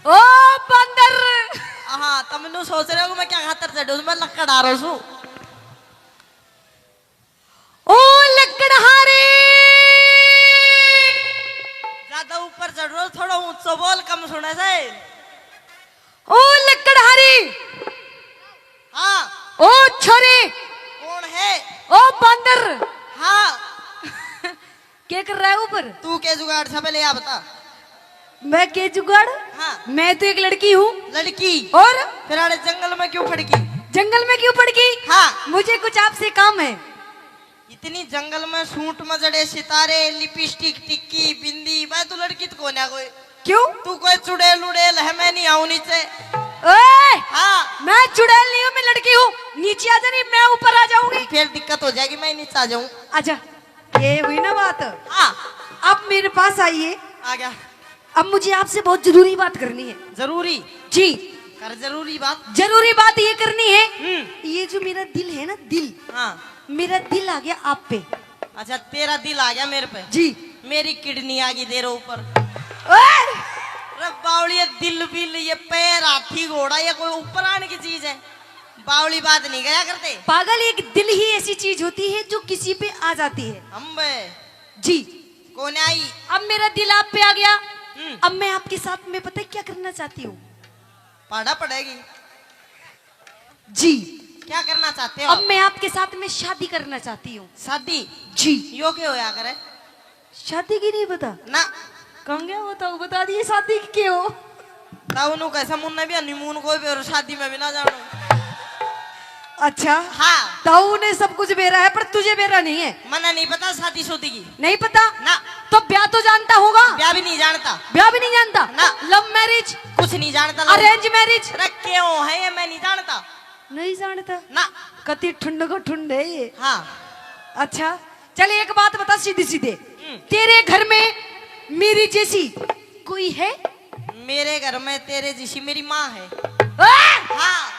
ओ बंदर। हाँ तुम सोच रहे हो मैं क्या खातर चढ़ू मैं लक्कड़ आ रहा हूँ। ओ लकड़हारे। ज्यादा ऊपर चढ़ रहा हूँ, थोड़ा ऊंचा बोल, कम सुने से। ओ लकड़हारी। हाँ ओ छोरे। कौन है? ओ बंदर। हाँ क्या कर रहा है ऊपर? तू के जुगाड़ सब ले आ बता। मैं के जुगाड़? हाँ मैं तो एक लड़की हूँ। लड़की? और फिर आड़े जंगल में क्यों फड़की? जंगल में क्यों पड़ गई? हाँ मुझे कुछ आपसे काम है। इतनी जंगल में सूट में जड़े सितारे, लिपस्टिक, टिक्की, बिंदी, मैं तू लड़की तो कौन है कोई? क्यों? तू कोई चुड़ैल उड़ेल है? मैं नहीं आऊं नीचे। ओए! हाँ मैं चुड़ैल नहीं हूँ, मैं लड़की हूँ। नीचे आ जा, नहीं मैं ऊपर आ जाऊंगी। फिर दिक्कत हो जाएगी, मैं नीचे आ जाऊं। आजा। ये हुई ना बात। हाँ आप मेरे पास आइए। आ गया। अब मुझे आपसे बहुत जरूरी बात करनी है। जरूरी? जी कर जरूरी बात। जरूरी बात ये करनी है। ये जो मेरा दिल है ना, दिल, हाँ मेरा दिल आ गया आप पे। अच्छा तेरा दिल आ गया मेरे पे? जी। मेरी किडनी आ गई तेरे ऊपर। ओए! अरे बावली, ये दिल बिल, ये पैर, हाथी घोड़ा, ये कोई ऊपर आने की चीज है? बावली बात नहीं करा करते। पागल, एक दिल ही ऐसी चीज होती है जो किसी पे आ जाती है। अम्बे जी। कौन आई? अब मेरा दिल आप पे आ गया। अब मैं आपके साथ में पता है क्या करना चाहती हूँ? पढ़ा पड़ेगी। जी। क्या करना चाहते हो? अब मैं आपके साथ में शादी करना चाहती हूँ। शादी? जी। यो क्या होया करे? शादी की नहीं पता? ना कहाँ गया बताओ, बता दिए शादी की क्यों? ताऊ कैसा मुन्ना भी हनीमून कोई भी और शादी में भी ना जानो। अच्छा। हाँ ताऊ ने सब कुछ बेरा है पर तुझे बेरा नहीं है। मना नहीं पता शादी शुदी की? नहीं पता ना। तो ब्याह तो जानता होगा? ब्याह भी नहीं जानता। ब्याह भी नहीं जानता ना। Love marriage? कुछ नहीं जानता। Arrange marriage? अरे क्यों है ये, मैं नहीं जानता। नहीं जानता ना। कति ठुंड को ठुंड है ये। हाँ अच्छा चल एक बात बता सीधे सीधे, तेरे घर में मेरी जैसी कोई है? मेरे घर में तेरे जैसी मेरी माँ है। हाँ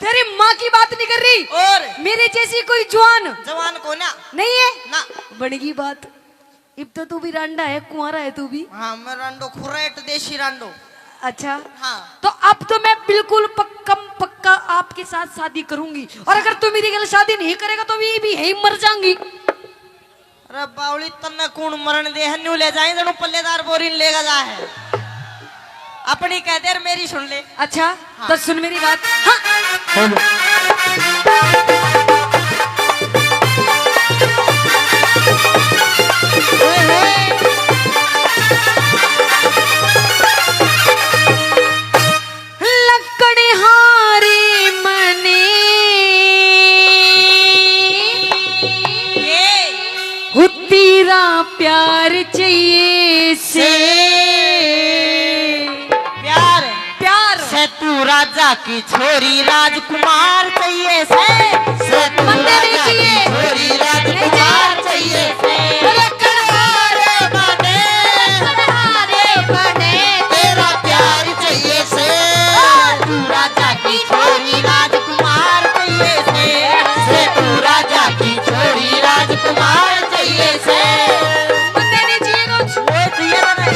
तेरी माँ की बात नहीं कर रही। और मेरे जैसी कोई जवान? जवान को ना? नहीं है ना। बनेगी बात। अब तो तू भी रांडा है, कुंवारा है तू भी। हाँ मैं रांडो, खुरेट देशी रांडो। अच्छा हाँ तो अब तो मैं बिल्कुल पक्का आपके साथ शादी करूंगी, और अगर तू मेरी गल शादी नहीं करेगा तो भी है मर जाऊंगी। अरे बावली तन्ने कौन मरण दे है, न्यू ले जाए जनो पल्लेदार बोरिन लेगा जा है। अपनी कहते और मेरी सुन ले। अच्छा हाँ। तो सुन मेरी बात। हाँ। लकड़हारे मने हो तेरा प्यार चाहिए से। प्यार? प्यार से तू राजा की छोरी राजकुमार चाहिए से तू बंदे नहीं राजा की चाहिए। छोरी राजकुमार चाहिए से। लकड़हारे बने तेरा प्यार चाहिए से। तू राजा की छोरी राजकुमार चाहिए से तू राजा की छोरी राजकुमार चाहिए से। बंदे नहीं चाहिए कुछ। वो चाहिए ना नहीं?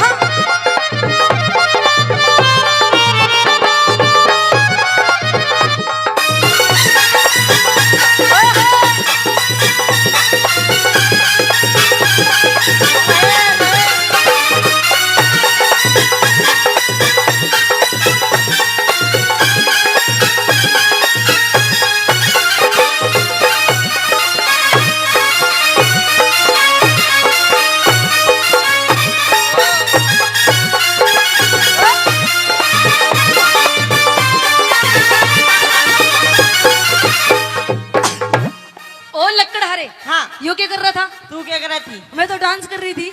ओ लकड़हारे, हाँ यो क्या कर रहा था? तू क्या कर रही थी? मैं तो डांस कर रही थी।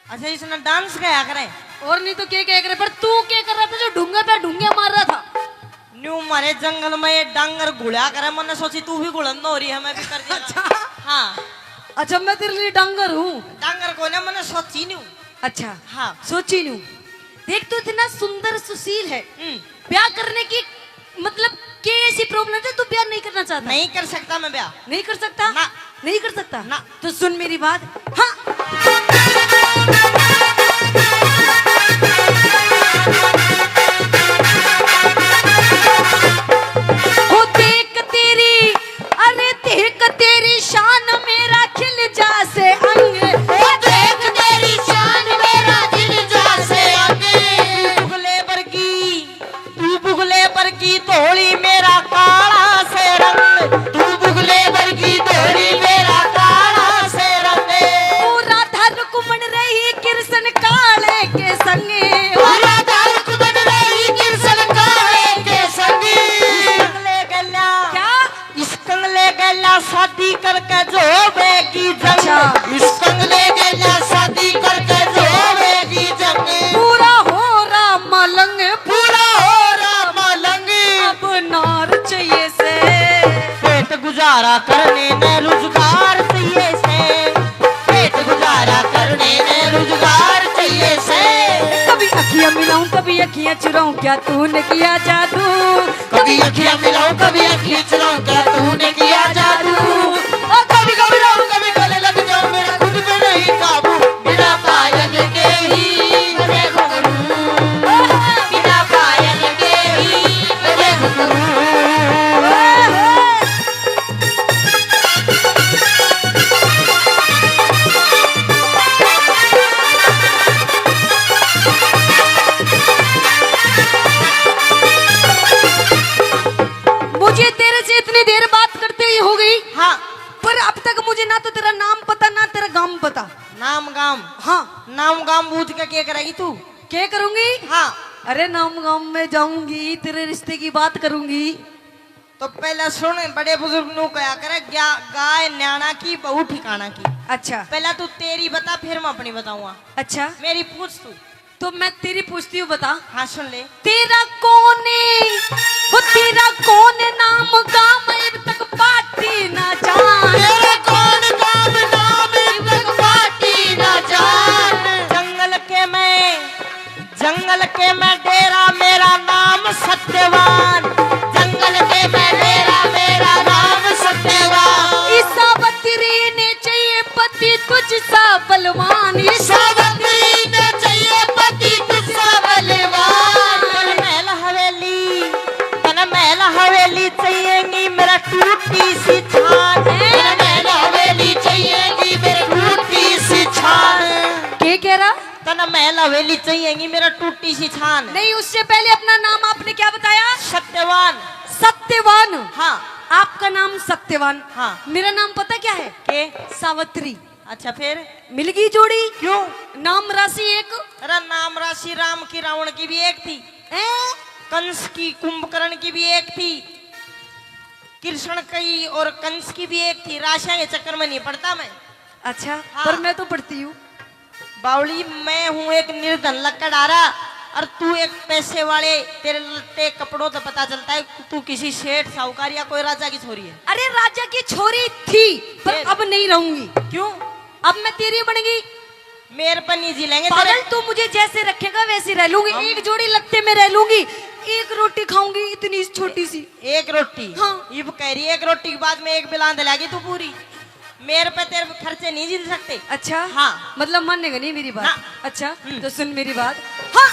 अच्छा इसने डांस किया करे? और नहीं तो क्या क्या कर रहे, पर तू क्या कर रहा था जो ढूंगा पे ढूंगे मार रहा था? न्यू मारे जंगल में ये डांगर गुड़ा करे, मैंने सोची तू भी गुड़न हो रही है, मैं भी कर दिया। अच्छा। हाँ अच्छा मैं तेरे लिए डांगर हूँ। डांगर को ना मैंने सोची न्यू। अच्छा हाँ सोची नू। देख तू इतना सुंदर सुशील है, ब्याह करने की मतलब क्या ऐसी प्रॉब्लम है तू ब्याह नहीं करना चाहता? नहीं कर सकता मैं ब्याह। नहीं कर सकता ना। नहीं कर सकता ना। तो सुन मेरी बात। हाँ होवेगी जंग। अच्छा। इस बंगले के जा शादी करके जो होवेगी जंग। पूरा हो रहा मलंग, पूरा हो रहा मलंग। अब नार चाहिए से, पेट गुजारा करने ने रोजगार चाहिए से। पेट गुजारा करने ने रोजगार चाहिए से। कभी अखियां मिलाऊं कभी अखियां चुराऊं, क्या तूने किया जादू। कभी अखियां मिलाऊं कभी अखियां चुराऊं, क्या तूने किया जादू। कभी घबराऊं कभी गले लग जाऊं, मेरा खुद पे नहीं काबू। बिना पायल के ही बजे घुंघरू, बिना पायल के ही बजे घुंघरू। मुझे तेरे से इतनी देर बात करते ही हो गई, हाँ, पर अब तक मुझे ना तो तेरा नाम पता ना तेरा गांव पता। नाम गाम, हाँ, नाम गाम बूझ के क्या करेगी तू। क्या करूंगी। हाँ, अरे नाम गांव में जाऊंगी, तेरे रिश्ते की बात करूंगी। तो पहले सुन, बड़े बुजुर्ग नु कहा करे गाय न्याणा की बहू ठिकाना की। अच्छा पहला तू तेरी बता फिर मैं अपनी बताऊंगा। अच्छा, मेरी पूछ तू। तो मैं तेरी पूछती हूँ, बता हाँ सुन ले। तेरा कौन है, वो तेरा कौन नाम गांव अब तक पार्टी ना जान। तेरा कौन काम नाम अब तक पार्टी ना जान। जंगल के मैं डेरा मेरा नाम सत्यवान। जंगल के मैं डेरा मेरा नाम सत्यवान। इस सावित्री ने चाहिए पति तुझसा बलवान। इस सावित्री ने चाहिए पति तुझसा बलवान। तन महल हवेली चाहिएगी मेरा टूटी सी छान। तन महल हवेली चाहिएगी मेरा टूटी सी छान। क्या कह रहा। तन महल हवेली चाहिएगी मेरा टूटी सी छान। नहीं, उससे पहले अपना नाम आपने क्या बताया। सत्यवान। सत्यवान। हाँ, आपका नाम सत्यवान। हाँ। मेरा नाम पता क्या है। के सावित्री। अच्छा फिर मिल गई जोड़ी। क्यों। नाम राशि एक। अरे नाम राशि राम की रावण की भी एक थी, कंस की कुंभकर्ण की भी एक थी, कृष्ण की और कंस की भी एक थी। राशियां के चक्कर में नहीं पड़ता मैं। अच्छा हाँ। पर मैं तो पढ़ती हूँ। बावली मैं हूँ एक निर्धन लकड़हारा और तू एक पैसे वाले। तेरे लत्ते कपड़ों से पता चलता है तू किसी सेठ साहूकार या कोई राजा की छोरी है। अरे राजा की छोरी थी पर फिर? अब नहीं रहूंगी। क्यों। अब मैं तेरी बन गई। मेरे पर नहीं जी लेंगे पागल, तेरे। तू मुझे जैसे रखेगा वैसे रह लूंगी। हम- एक जोड़ी लत्ते में रह लूंगी, एक रोटी खाऊंगी इतनी छोटी सी। एक रोटी। हाँ। ये कह रही है एक रोटी के बाद में एक बिलान दिलागी तू पूरी। मेरे पे तेरे खर्चे नहीं झेल सकते। अच्छा हाँ। मतलब मानेगा नहीं मेरी बात। हाँ। अच्छा तो सुन मेरी बात। हाँ।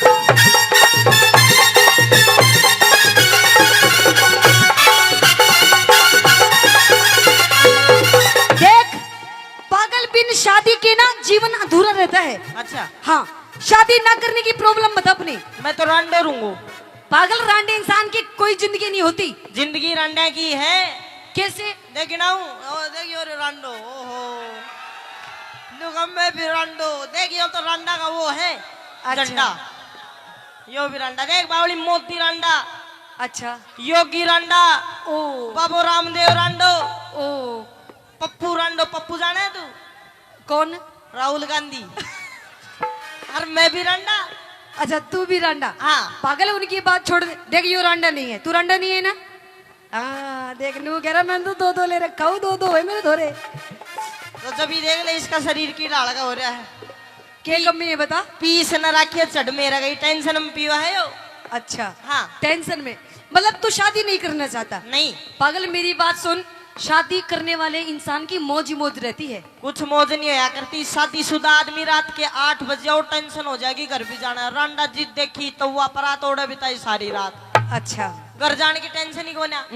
देख पागल, बिन शादी के ना जीवन अधूरा रहता है। अच्छा हाँ, शादी ना करने की प्रॉब्लम बता अपनी। मैं तो रांडो रहूंगा। पागल, रांडे इंसान की कोई जिंदगी नहीं होती। जिंदगी रांडा की है। कैसे। देखी ना देखियो रे रांडो। ओहो मैं भी रांडो। देखियो तो रांडा का वो है अच्छा। झंडा। यो भी रांडा देख बावली मोती रांडा, अच्छा। योगी रांडा, ओ बाबू रामदेव रांडो, ओ पप्पू रांडो। पप्पू जाने है तू। कौन। राहुल गांधी। और मैं भी रांडा। अच्छा तू भी रांडा। हाँ। पागल, उनकी बात छोड़ दे। देख यो रांडा नहीं है, तू रांडा नहीं है ना। हाँ देख नू कह रहा मैंने तो दो ले रखा हूँ, दो है मेरे धोरे। तो जब ही देख ले इसका शरीर की ढाल का हो रहा है। क्या कमी है बता। पीस न रखिए चढ़ मेरा गई टेंशन में पीवा है यो। अच्छा हाँ। टेंशन में मतलब तू शादी नहीं करना चाहता। नहीं। पागल मेरी बात सुन, शादी करने वाले इंसान की मौज ही मौज रहती है। कुछ मौज नहीं होया करती। शादीशुदा आदमी रात के 8 बजे और टेंशन हो जाएगी घर भी जाना। रांडा जीत देखी तो वह परात ओढ़े बिताई सारी रात। अच्छा घर जाने की टेंशन ही कोना।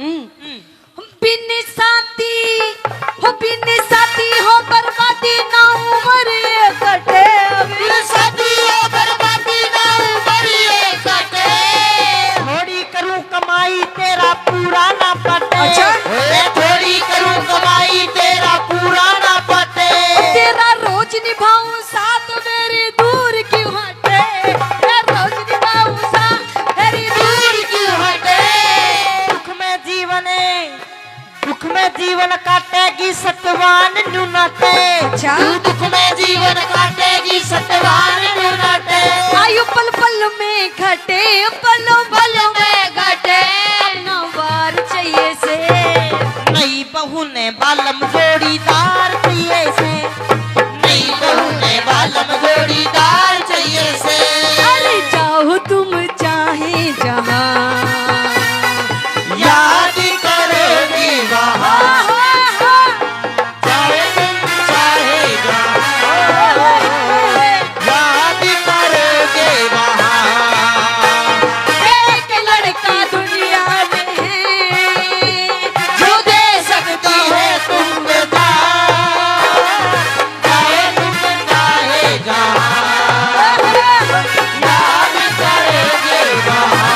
बिन साथी हो बर्बादी ना उम्र ये कटे। बिन साथी हो बर्बादी ना उम्र ये कटे। थोड़ी करूं कमाई तेरा पूरा ना पटे। अच्छा। मैं थोड़ी करूं कमाई तेरा पूरा ना पटे। तेरा रोज निभाऊं साथ मेरी दूर क्यों हटे। मैं रोज निभाऊं साथ मेरी दूर क्यों हटे। दुख में जीवन काटेगी सतवान। अच्छा तू दुख में जीवन काटेगी सत्यवान नाटे। आयु पल पल में घटे, पलों पलों में घटे, अपना वार चाहिए से। नई बहू ने बालम जोड़ीदार चाहिए से, नई बहू ने बालम जोड़ीदार चाहिए से। अरे जाओ तुम चाहे जहाँ, याद करोगी वहाँ, चाहे तुम चाहे जहाँ, याद करोगे वहाँ। एक लड़का दुनिया में है जो दे सकती है तुम बता, चाहे तुम चाहे जहाँ, याद करोगे वहाँ।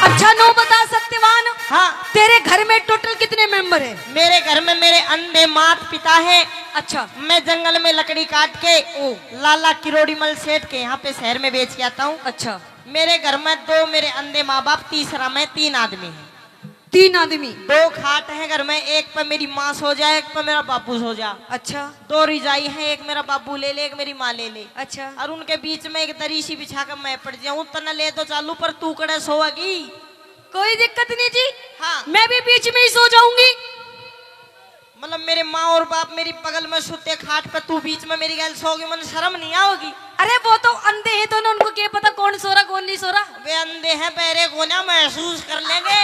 अच्छा नो बता सत्यवान, हाँ, तेरे घर में टोटल कितने मेंबर है? मेरे घर में मेरे अंधे माता पिता है। अच्छा मैं जंगल में लकड़ी काट के लाला किरोड़ी मल सेठ के यहाँ पे शहर में बेच के आता हूँ। अच्छा मेरे घर में 2 मेरे अंधे माँ बाप, तीसरा मैं 3 आदमी हैं। 3 आदमी। 2 खाट हैं घर में, एक पे मेरी माँ सो जाए, एक पे मेरा बापू सो जा। अच्छा 2 रिजाई हैं, एक मेरा बापू ले ले, एक मेरी माँ ले ले। अच्छा और उनके बीच में एक दरी सी बिछा कर मैं पड़ जाऊं, तना ले तो चालू पर तू कड़े सोएगी। कोई दिक्कत नहीं जी, हाँ, मैं भी बीच में ही सो जाऊंगी। मतलब मेरे माँ और बाप मेरी बगल में सोते खाट पे, तू बीच में मेरी गैल सोगी, मन शर्म नहीं आओगी? अरे वो तो अंधे हैं तो ना, उनको क्या पता कौन सो रहा कौन नहीं सो रहा। वे अंधे हैं, पैरे को ना महसूस कर लेंगे।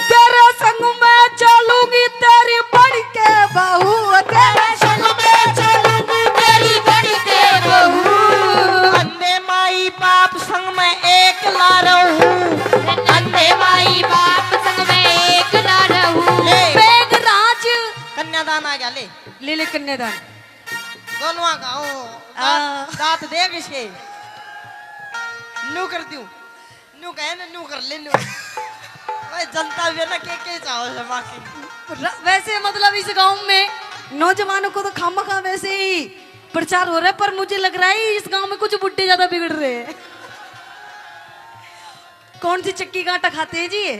तेरे संग में चलूंगी, तेरी बड़ के बहू, तेरे संग में चलूंगी तेरी बड़ी के बहू। अंधे माई बाप संग में एक ला रहूं, अंधे माई बाप संग में एक ला रहूं। बेग राज कन्यादान आ गया, ले ले कन्यादान। दोनों आ गया। दांत देख इसके, नू कर दूं, नू कहे ना, नू कर ले नू। भाई जनता भी है ना, के चाहो से बाकी। वैसे मतलब इस गांव में नौजवानों को तो खामखा वैसे ही प्रचार हो रहा है, पर मुझे लग रहा है इस गांव में कुछ बुड्ढे ज्यादा बिगड़ रहे हैं। कौन सी चक्की का आटा खाते हैं जी ये?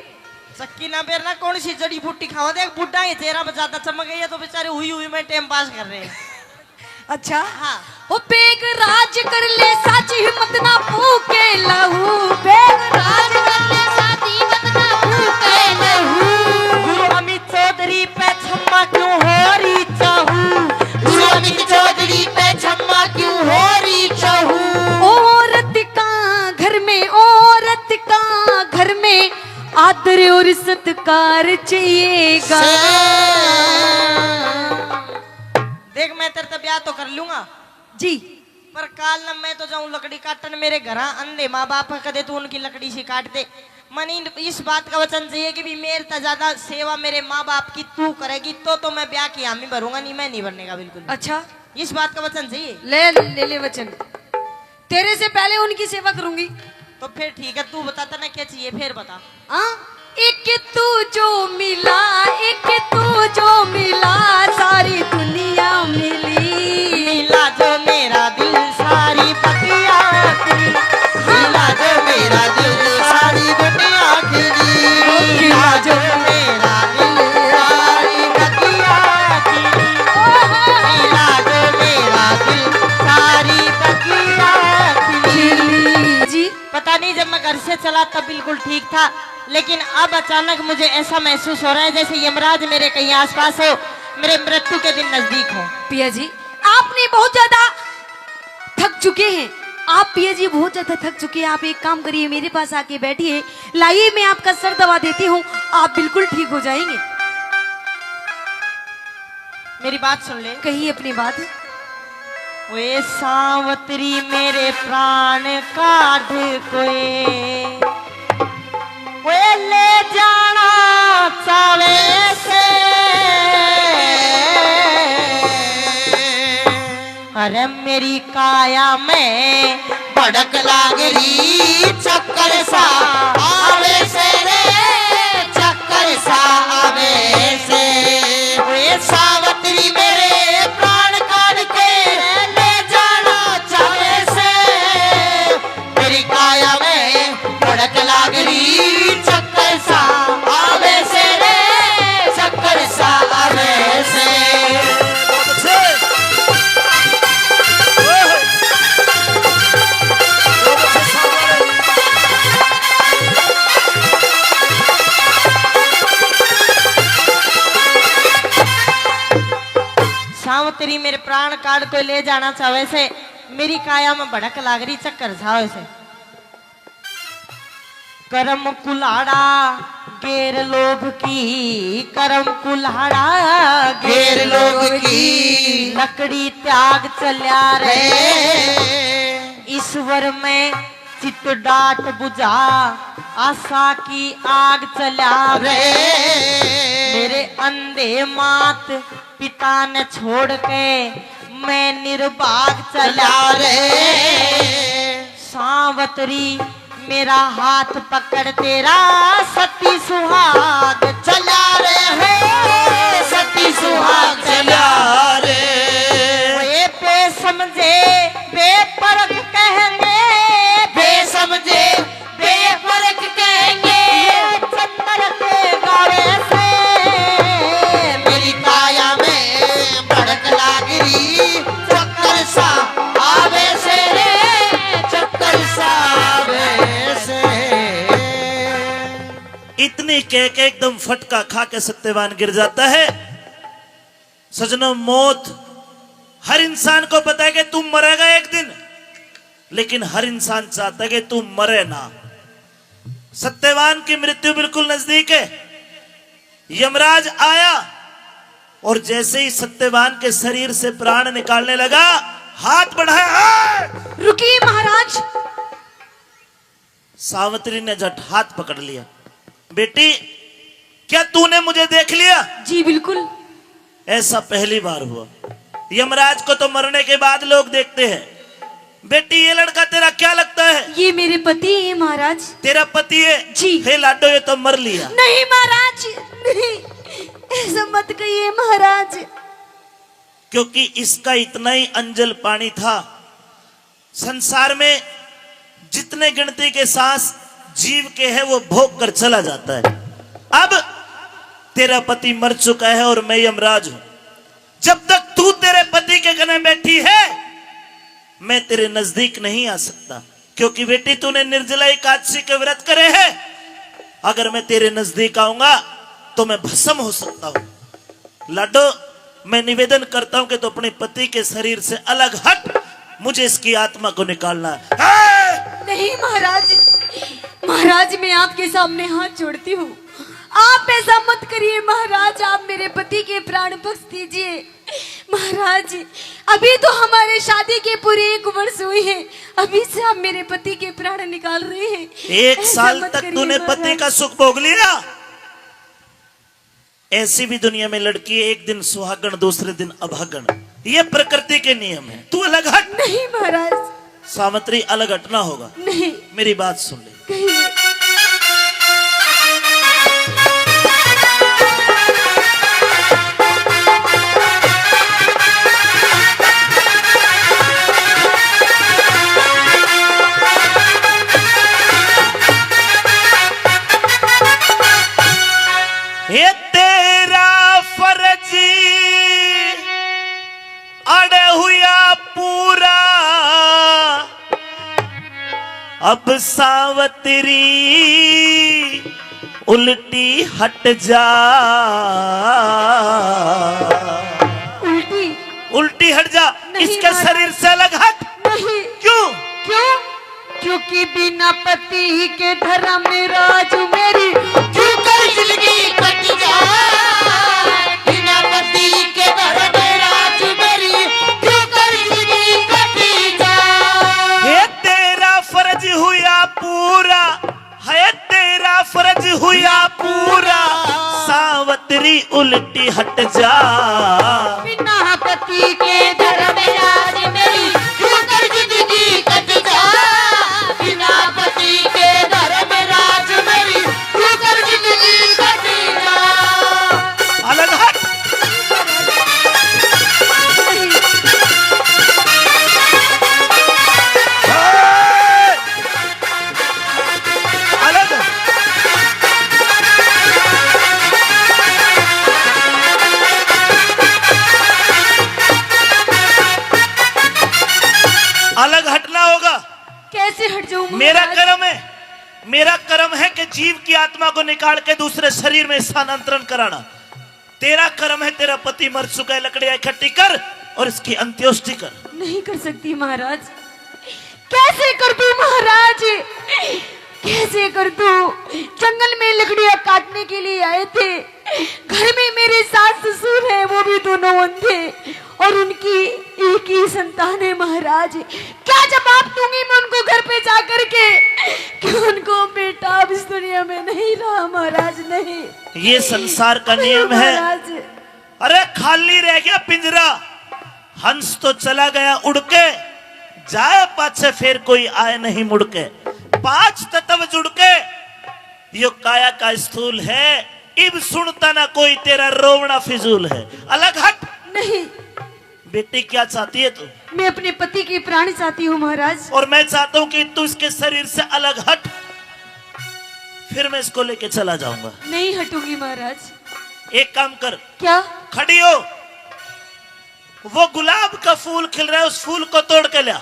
चक्की ना बेरना, कौन सी जड़ी बूटी खावा। देख बुड्ढा है, चेहरा पे ज्यादा चमक गई है तो बेचारे हुई हुई में टाइम पास कर रहे हैं। अच्छा हाँ, वो बेग राज कर ले, साची हिम्मत ना फूके लहू, बेग राज कर ले, साची हिम्मत ना फूके लहू। गुरु अमित चौधरी पे छम्मा क्यों हो रही चाहू, गुरु अमित चौधरी पे छम्मा क्यों हो रही चाहू। औरत का घर में, औरत का घर में आदर और सत्कार चाहिएगा। देख मैं तेरे ब्याह तो कर लूंगा जी, पर काल न मैं तो जाऊं लकड़ी काटन, मेरे घर अंधे माँ बाप कदे तू उनकी लकड़ी से काट दे। मनी इस बात का वचन चाहिए कि भी मेरे से ज्यादा सेवा मेरे माँ बाप की तू करेगी तो मैं ब्याह की हामी भरूंगा, नहीं मैं नहीं भरने का बिल्कुल। अच्छा इस बात का वचन चाहिए। ले वचन, तेरे से पहले उनकी सेवा करूंगी। तो फिर ठीक है, तू बताता ना क्या चाहिए, फिर बता। एक तू जो मिला, एक तू जो मिला, सारी दुनिया मिली। मिला जो मेरा दिल सारी बतिया खिली, मिला जो मेरा दिल सारी दुनिया खिली, मिला जो मेरा दिल सारी बतिया खिली, मिला जो मेरा दिल सारी बतिया खिली। जी पता नहीं, जब मैं घर से चला तब बिल्कुल ठीक था, लेकिन अब अचानक मुझे ऐसा महसूस हो रहा है जैसे यमराज मेरे कहीं आसपास हो, मेरे मृत्यु के दिन नजदीक हो। पिया जी आपने बहुत ज्यादा थक चुके हैं, आप पिया जी बहुत ज्यादा थक चुके हैं। आप एक काम करिए, मेरे पास आके बैठिए, लाइए मैं आपका सर दबा देती हूँ, आप बिल्कुल ठीक हो जाएंगे। मेरी बात सुन ले। कहिए अपनी बात। वे सावत्री मेरे प्राण काढ़ कोई, वे ले जाना चावे से, अरे मेरी काया में भड़क लागरी चक्कर सा आवे से रे चक्कर सा आवे से वे सावत्री मेरे प्राण काट के ले जाना चाहे से मेरी काया में भड़क लागरी चक्कर सा आवे से रे चक्कर सा आवे से सावत्री मेरे प्राण काट तो ले जाना चाहे से मेरी काया में भड़क लागरी चक्कर छावे से करम कुल्हाड़ा गेर लोभ की करम कुल्हाड़ा गेर लोभ की लकड़ी त्याग चल्या रे ईश्वर में चित डाट बुझा आशा की आग चल्या रे मेरे अंधे मात पिता ने छोड़ के मैं निर्भाग चला रे सावत्री मेरा हाथ पकड़ तेरा सती सुहाग चला रे है सती सुहाग चला रे वे बेसमझे बेपरख कहेंगे बेसमझे बेपरख कहेंगे चंदन के गावे से मेरी काया में भड़क लागरी चक्कर सा आवे से रे चक्कर सा आवे से इतनी कह के एकदम फटका खा के सत्यवान गिर जाता है। सजनों, मौत हर इंसान को पता है कि तुम मरेगा एक दिन, लेकिन हर इंसान चाहता है कि तुम मरे ना। सत्यवान की मृत्यु बिल्कुल नजदीक है। यमराज आया और जैसे ही सत्यवान के शरीर से प्राण निकालने लगा, हाथ बढ़ाया। रुकिए महाराज। सावित्री ने झट हाथ पकड़ लिया। बेटी, क्या तूने मुझे देख लिया? जी बिल्कुल। ऐसा पहली बार हुआ। यमराज को तो मरने के बाद लोग देखते हैं। बेटी, ये लड़का तेरा क्या लगता है? ये मेरे पति है महाराज। तेरा पति है? जी। हे लाडो, ये तो मर लिया। नहीं महाराज, नहीं, ऐसा मत कहिए महाराज। क्योंकि इसका इतना ही अंजल पानी था। संसार में जितने गिनती के सांस जीव के हैं वो भोग कर चला जाता है। अब तेरा पति मर चुका है और मैं यमराज हूं। जब तक तू तेरे पति के गले बैठी है, मैं तेरे नजदीक नहीं आ सकता। क्योंकि बेटी, तूने निर्जला एकादशी के व्रत करे हैं। अगर मैं तेरे नजदीक आऊंगा तो मैं भस्म हो सकता हूं। लाडो, मैं निवेदन करता हूं कि तू अपने पति के शरीर से अलग हट। मुझे इसकी आत्मा को निकालना है। नहीं महाराज, महाराज मैं आपके सामने हाथ जोड़ती हूँ। आप ऐसा मत करिए महाराज। आप मेरे पति के प्राण बख्श दीजिए महाराज। अभी तो हमारे शादी के पूरे 1 वर्ष हुए हैं, अभी से आप मेरे पति के प्राण निकाल रहे हैं। 1 साल तक तूने पति का सुख भोग लिया। ऐसी भी दुनिया में लड़की एक दिन सुहागण, दूसरे दिन अभागण। ये प्रकृति के नियम है। तू अलग हट। नहीं महाराज। सावित्री, अलग हटना होगा। नहीं। मेरी बात सुन ले। कहिए। ये तेरा फर्ज अड़े हुआ पूरा, अब सावत्री उल्टी हट जा। उल्टी हट जा। इसके शरीर से अलग हट। नहीं। क्यों? क्यों? क्योंकि बिना पति के धर्म में राज मेरी क्यों कर जिंदगी कट जाए बिना पति के धर्म में राज मेरी क्यों कर जिंदगी कट जाए। ये तेरा फर्ज हुआ पूरा, है तेरा फर्ज हुआ पूरा, सावत्री उल्टी हट जा। बिना पति के धर्म में राज अलग हटना होगा। कैसे हट जाऊं मेरा महाराज? कर्म है, मेरा कर्म है कि जीव की आत्मा को निकाल के दूसरे शरीर में स्थानांतरण कराना। तेरा कर्म है, तेरा पति मर चुका है, लकड़ियां इकट्ठी कर और इसकी अंत्योष्टि कर। नहीं कर सकती महाराज। कैसे कर दूं महाराज, कैसे कर दूं? जंगल में लकड़ियां काटने के लिए आए थे। घर में मेरे सास ससुर हैं, वो भी दोनों अंधे और उनकी एक ही संतान है महाराज। क्या जवाब दूंगी मैं उनको घर पे जा करके कि उनको बेटा अब इस दुनिया में नहीं रहा महाराज? नहीं, ये संसार का नियम है। महाराज। अरे खाली रह गया पिंजरा, हंस तो चला गया उड़ के, जाए पाछे फिर कोई आए नहीं मुड़ के। 5 तत्व जुड़ के यो काया का स्थूल है, इब सुनता ना कोई तेरा रोवना फिजूल है। अलग हट। नहीं, बेटी क्या चाहती है तू? मैं अपने पति की प्राण चाहती हूँ महाराज। और मैं चाहता हूं कि तू इसके शरीर से अलग हट, फिर मैं इसको लेके चला जाऊंगा। नहीं हटूंगी महाराज। एक काम कर, क्या? खड़ी हो, वो गुलाब का फूल खिल रहा है, उस फूल को तोड़ के ला।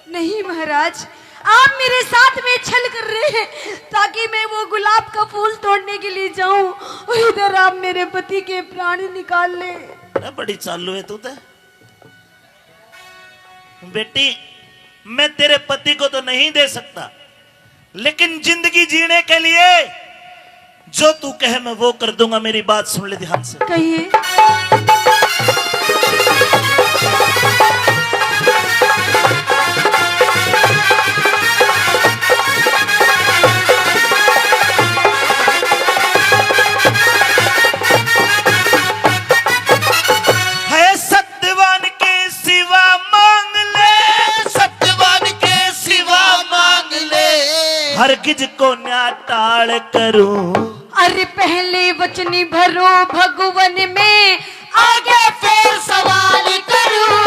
नहीं महाराज, आप मेरे साथ में छल कर रहे हैं ताकि मैं वो गुलाब का फूल तोड़ने के लिए जाऊं और इधर आप मेरे पति के प्राण निकाल ले। अरे बड़ी चालू है तू तो। बेटी, मैं तेरे पति को तो नहीं दे सकता, लेकिन जिंदगी जीने के लिए जो तू कहे मैं वो कर दूंगा। मेरी बात सुन ले ध्यान से। कहिए। है सत्यवान के सिवा मांग ले, सत्यवान के सिवा मांग ले। हरगिज को न्या टाल करूं। अरे पहले वचन भरो भगवन में, आगे फिर सवाल करूं।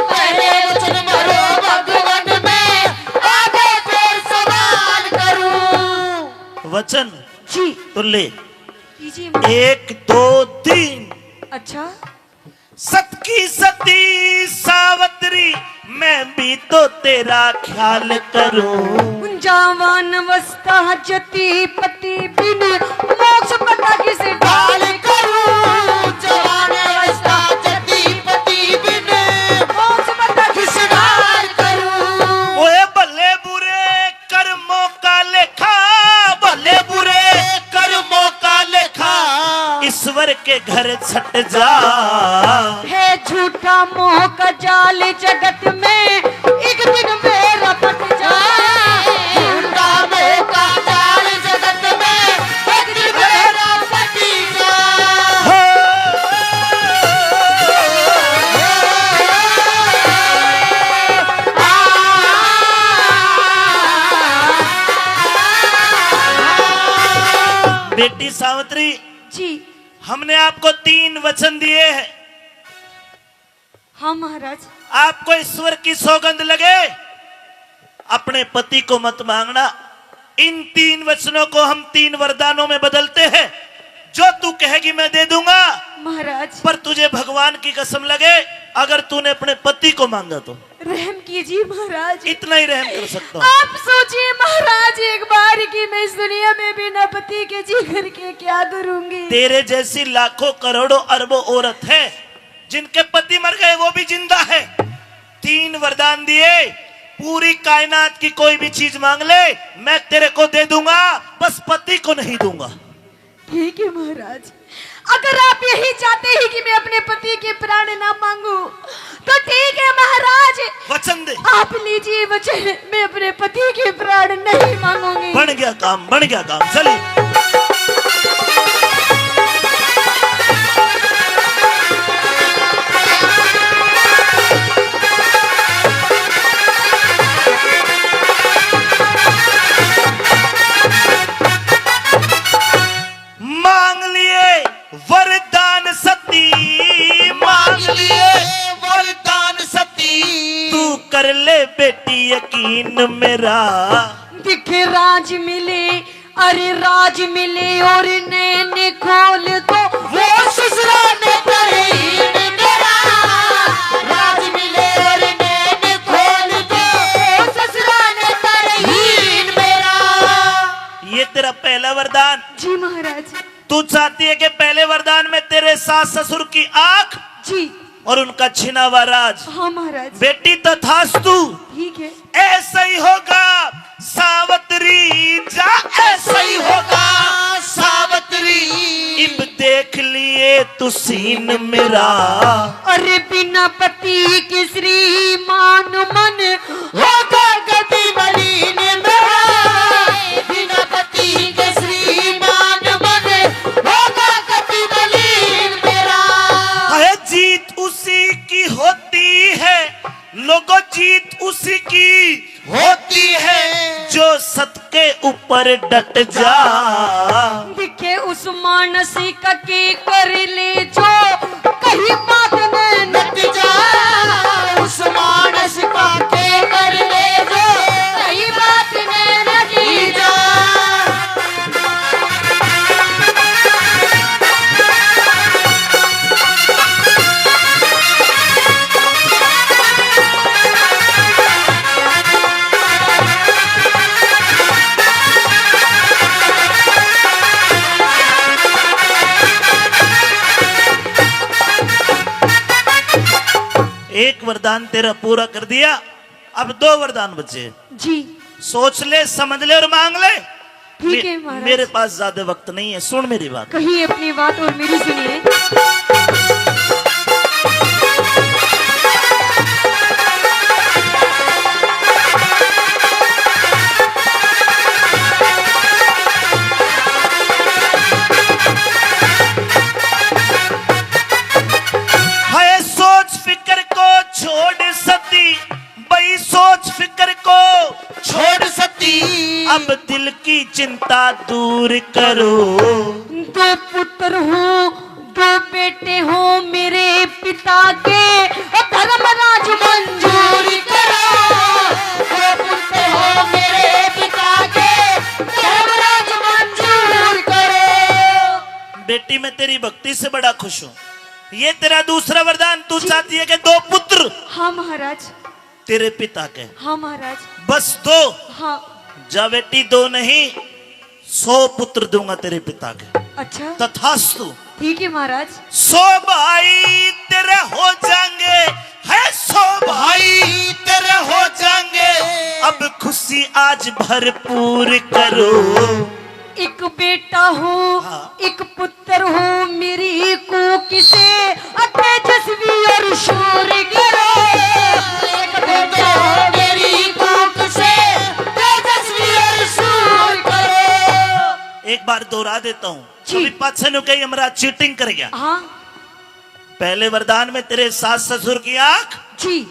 पहले वचन भरो भगवन में, आगे फिर सवाल करूं। वचन जी तो ले, कीजिए महाराज। 1 2 3। अच्छा, सत की सती सावत्री, मैं भी तो तेरा ख्याल करूं। जवान अवस्था जति पति बिन, मोक्ष पता किसे ढाल ढाल करूं। जवान अवस्था जति पति बिन, मोक्ष पता किस किसे ढाल करूं। ओए भले बुरे कर्मों का लेखा, भले बुरे कर्मों का लेखा। ईश्वर के घर छट जा। है झूठा मोह का जाल जगत में, एक दिन मेरा पट जाए। झूठा मोह का जाल जगत में, एक दिन मेरा पति जाए। हो। बेटी सावित्री, जी हमने आपको 3 वचन दिए हैं। हाँ महाराज। आपको ईश्वर की सौगंध लगे, अपने पति को मत मांगना। इन 3 वचनों को हम 3 वरदानों में बदलते हैं। जो तू कहेगी मैं दे दूंगा, महाराज पर तुझे भगवान की कसम लगे अगर तूने अपने पति को मांगा तो। रहम कीजिए महाराज। इतना ही रहम कर सकता हूँ। आप सोचिए महाराज एक बार कि मैं इस दुनिया में बिना पति के जी करके क्या करूंगी। तेरे जैसी लाखों करोड़ों अरबों औरत है जिनके पति मर गए, वो भी जिंदा है। 3 वरदान दिए, पूरी कायनात की कोई भी चीज मांग ले मैं तेरे को दे दूंगा, बस पति को नहीं दूंगा। ठीक है महाराज, अगर आप यही चाहते हैं कि मैं अपने पति के प्राण ना मांगू तो ठीक है महाराज, वचन दे। आप लीजिए वचन, मैं अपने पति के प्राण नहीं मांगूंगी। बन गया काम, बन गया काम। चलिए। मांग लिए वरदान सती, मांग लिए वरदान सती। तू कर ले बेटी यकीन मेरा। दिखे राज मिले, अरे राज मिले और नैन खोल दो, वो ससुरा ने करे मेरा। राज मिले और नैन खोल दो, तू चाहती है कि पहले वरदान में तेरे सास ससुर की आंख जी और उनका छिना हुआ राज। हाँ महाराज बेटी तथास्तु, ठीक है। ऐसा ही होगा सावित्री जा, ऐसा ही होगा सावित्री। इब देख लिए तू सीन मेरा, अरे बिना पति के श्रीमान मन होगा गति मलिन मेरा, बिना पति के श्रीमान मन होगा गति मलिन मेरा। है जीत उसी की होती है लोगों, जीत उसी की होती है जो सत के ऊपर डट जा। दिखे उस मानसी का के कर ले जो कहीं बात न नट जा, उस मानस का के कर ले जो कहीं बात न नटी जा। एक वरदान तेरा पूरा कर दिया, अब 2 वरदान बचे। जी सोच ले, समझ ले और मांग ले। ठीक है महाराज। मेरे पास ज्यादा वक्त नहीं है, सुन मेरी बात। कही अपनी बात और मेरी सुनिए। है सोच फिक्र को छोड़ सती, बई सोच फिक्र को छोड़ सती, अब दिल की चिंता दूर करो। 2 पुत्र हूँ 2 बेटे हो मेरे पिता के, धर्मराज मंजूर करो। 2 पुत्र हो मेरे पिता के, धर्मराज मंजूर करो। बेटी मैं तेरी भक्ति से बड़ा खुश हूँ। ये तेरा दूसरा वरदान, तू चाहती है कि 2 पुत्र हाँ महाराज। तेरे पिता के, हाँ महाराज। बस 2। हाँ जा बेटी 2 नहीं 100 पुत्र दूंगा तेरे पिता के, अच्छा तथास्तु। ठीक है महाराज। 100 भाई तेरे हो जाएंगे, है 100 भाई तेरे हो जाएंगे। अब खुशी आज भरपूर करो। एक बेटा हो हाँ। एक पुत्र हो मेरी को किसे, तेजस्वी और शूर करो। एक बेटा हो मेरी कूक से, तेजस्वी और शूर करो। एक बार दोहरा देता हूँ, जी। अभी पाछे नु कहीं हमारा चीटिंग कर गया। हाँ पहले वरदान में तेरे सास ससुर की आंख, जी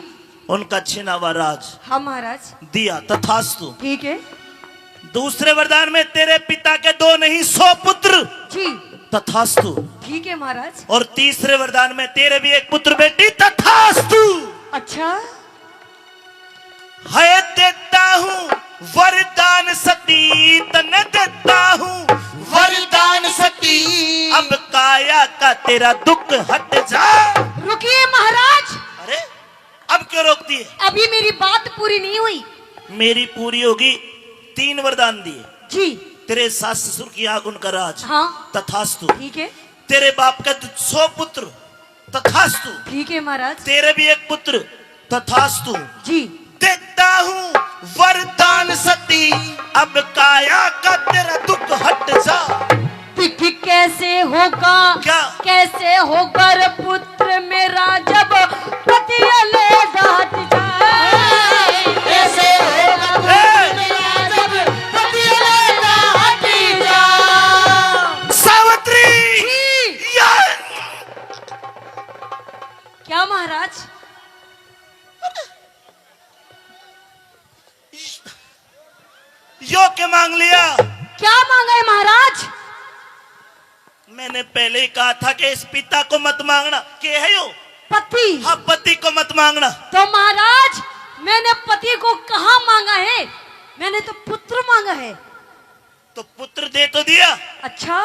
उनका छिना हुआ राज हाँ महाराज। दिया, तथास्तु। ठीक है दूसरे वरदान में तेरे पिता के 2 नहीं 100 पुत्र, जी तथास्तु। ठीक है महाराज। और तीसरे वरदान में तेरे भी 1 पुत्र बेटी, तथास्तु। अच्छा है देता हूँ वरदान सती, तने देता हूँ वरदान सती, अब काया का तेरा दुख हट जा। रुकिए महाराज, अरे अब क्यों रोकती है? अभी मेरी बात पूरी नहीं हुई। मेरी पूरी होगी। 3 वरदान दिए, जी तेरे सास ससुर की आग उनका राज, हाँ तथास्तु। ठीक है। तेरे बाप का 100 पुत्र, तथास्तु। ठीक है महाराज। तेरे भी 1 पुत्र, तथास्तु। जी देता हूँ वरदान सती, अब काया का तेरा दुख हट जा। तिथि कैसे होगा, क्या? कैसे होगा रे पुत्र मेरा जब पति लेगा हट जाए। कैसे होगा पुत्र मेरा जब पति लेगा हट जा। सावित्री जी। या- क्या महाराज? यो के मांग लिया। क्या मांगा है महाराज? मैंने पहले ही कहा था कि इस पिता को मत मांगना। के है यो? पति। हाँ, पति को मत मांगना। तो महाराज मैंने पति को कहाँ मांगा है? मैंने तो पुत्र मांगा है। तो पुत्र दे तो दिया। अच्छा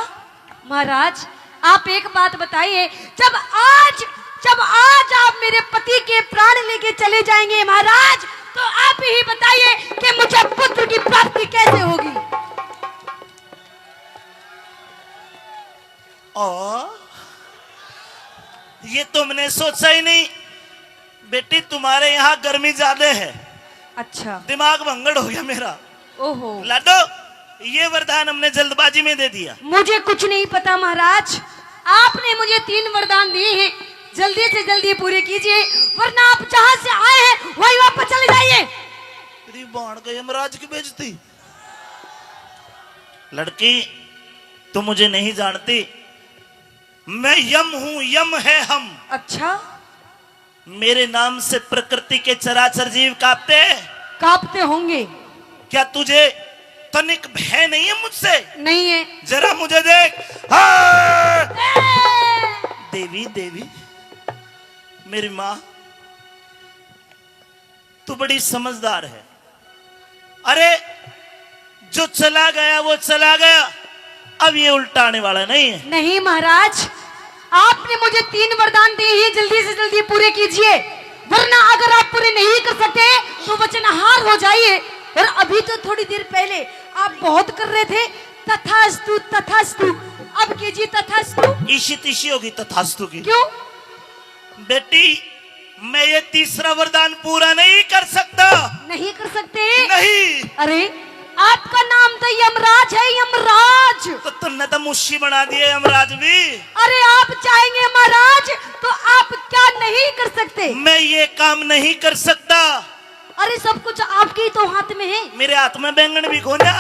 महाराज आप एक बात बताइए, जब आज आप मेरे पति के प्राण लेके चले जाएंगे महाराज, तो आप ही बताइए कि मुझे पुत्र की प्राप्ति कैसे होगी? और ये तुमने सोचा ही नहीं बेटी, तुम्हारे यहाँ गर्मी ज्यादा है, अच्छा। दिमाग भंगड़ हो गया मेरा। ओहो, लाडो, ये वरदान हमने जल्दबाजी में दे दिया। मुझे कुछ नहीं पता महाराज, आपने मुझे 3 वरदान दिए हैं, जल्दी से जल्दी पूरे कीजिए, वरना आप जहाँ से आए हैं वही वापस चले जाइए। तेरी बाण का यमराज की बेइज्जती। लड़की, तुम मुझे नहीं जानती, मैं यम हूं, यम है हम। अच्छा, मेरे नाम से प्रकृति के चराचर जीव कांपते। कांपते होंगे। क्या तुझे तनिक भय नहीं है मुझसे? नहीं है। जरा मुझे देख। हाँ! देवी देवी, मेरी माँ, तू बड़ी समझदार है। अरे जो चला गया वो चला गया, अब ये उल्टाने वाला नहीं है। नहीं महाराज, आपने मुझे 3 वरदान दिए हैं, जल्दी से जल्दी पूरे कीजिए, वरना अगर आप पूरे नहीं कर सकते तो वचनहार हो जाइए। और अभी तो थोड़ी देर पहले आप बहुत कर रहे थे तथास्तु तथास्तु, अब कीजिए तथास्तु। ईशी तीशी होगी तथास्तु की। क्यों? बेटी, मैं ये तीसरा वरदान पूरा नहीं कर सकता। नहीं कर सकते? नहीं। अरे आपका नाम तो यमराज है, यमराज। तो तुमने तो मुश्शी बना दिए यमराज भी। अरे आप चाहेंगे महाराज तो आप क्या नहीं कर सकते? मैं ये काम नहीं कर सकता। अरे सब कुछ आपके ही तो हाथ में है। मेरे हाथ में बैंगन भी खोना।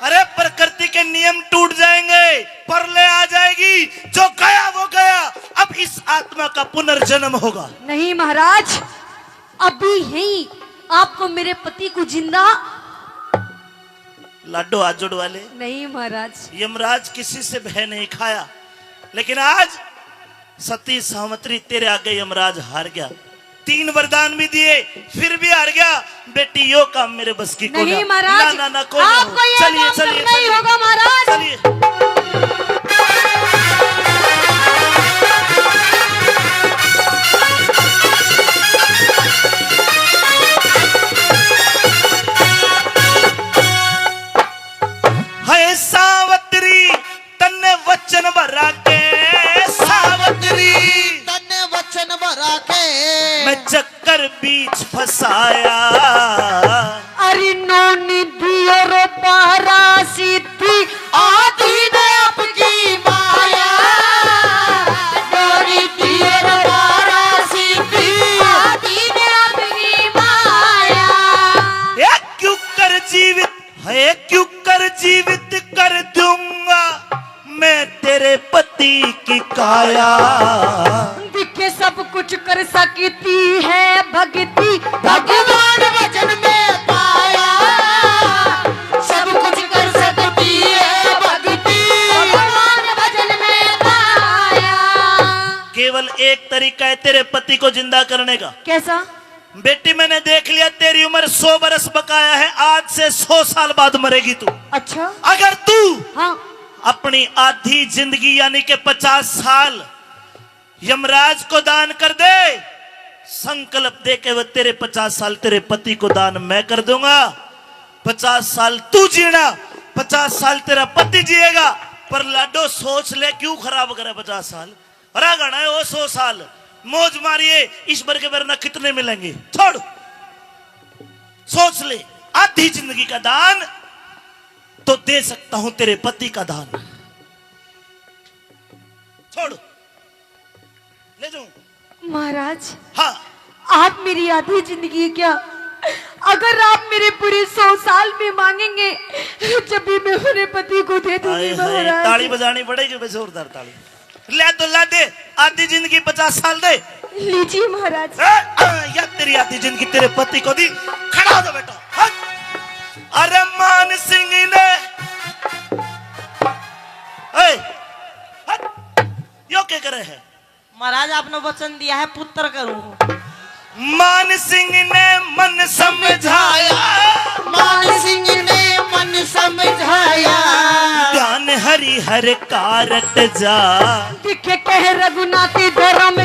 अरे प्रकृति के नियम टूट जाएंगे, परले आ जाएगी, जो गया वो गया, अब इस आत्मा का पुनर्जन्म होगा। नहीं महाराज, अभी ही आपको मेरे पति को जिंदा। लाडो हाथ जोड़ वाले। नहीं महाराज, यमराज किसी से भय नहीं खाया, लेकिन आज सती सावित्री तेरे आगे यमराज हार गया। 3 वरदान भी दिए, फिर भी हार गया। बेटी, यो काम मेरे बस की कोई नहीं महाराज, ना ना कोई ना हो। आपको ये चलिए काम चलिए करना ही होगा महाराज। चलिए। हाय सावित्री, तन्ने वचन भरा के, सावित्री तन्ने वचन भरा के, मैं चक्कर बीच फंसाया। अरे नो निधि और पारा सिद्धि आदि ने आपकी माया, डोरी तीर मारा सीधी, आदि ने आपकी माया। है क्यों कर जीवित, है क्यों कर जीवित कर दूंगा मैं तेरे पति की काया। दिखे सब कुछ कर सकती है भक्ति, भगवान वचन में पाया, सब कुछ कर सकती है भक्ति, भगवान भजन में पाया। केवल एक तरीका है तेरे पति को जिंदा करने का। कैसा? बेटी, मैंने देख लिया तेरी उम्र 100 बरस बकाया है, आज से 100 साल बाद मरेगी तू। अच्छा। अगर तू हाँ। अपनी आधी जिंदगी यानी कि 50 साल यमराज को दान कर दे, संकल्प दे के वो तेरे 50 साल तेरे पति को दान मैं कर दूंगा। 50 साल तू जीना, 50 साल तेरा पति जिएगा। पर लाडो सोच ले, क्यों खराब करे 50 साल? हरा गणा है वो 100 साल, मौज मारिए, ईश्वर के वरना कितने मिलेंगे? छोड़, सोच ले, आधी जिंदगी का दान तो दे सकता हूं, तेरे पति का दान छोड़, ले जाऊं। महाराज, हाँ, आप मेरी आधी जिंदगी क्या, अगर आप मेरे पूरे 100 साल में मांगेंगे जब भी मैं मेरे पति को दे दूंगी हाय हाय, महाराज। ताली बजानी पड़ेगी, बस जोरदार ताली। ले तो ला दे, आधी जिंदगी 50 साल दे। लीजिए महाराज। या तेरी आधी जिंदगी तेरे पति को दी। खड़ा हो जा बेटा। हट। अरे मान सिंह ने यो क्या करे है? महाराज आपने वचन दिया है पुत्र करूं। मान सिंह ने मन समझाया, मान सिंह ने मन समझाया, ज्ञान हरि हर कारट जा। दिखे कह रघुनाथी धर्म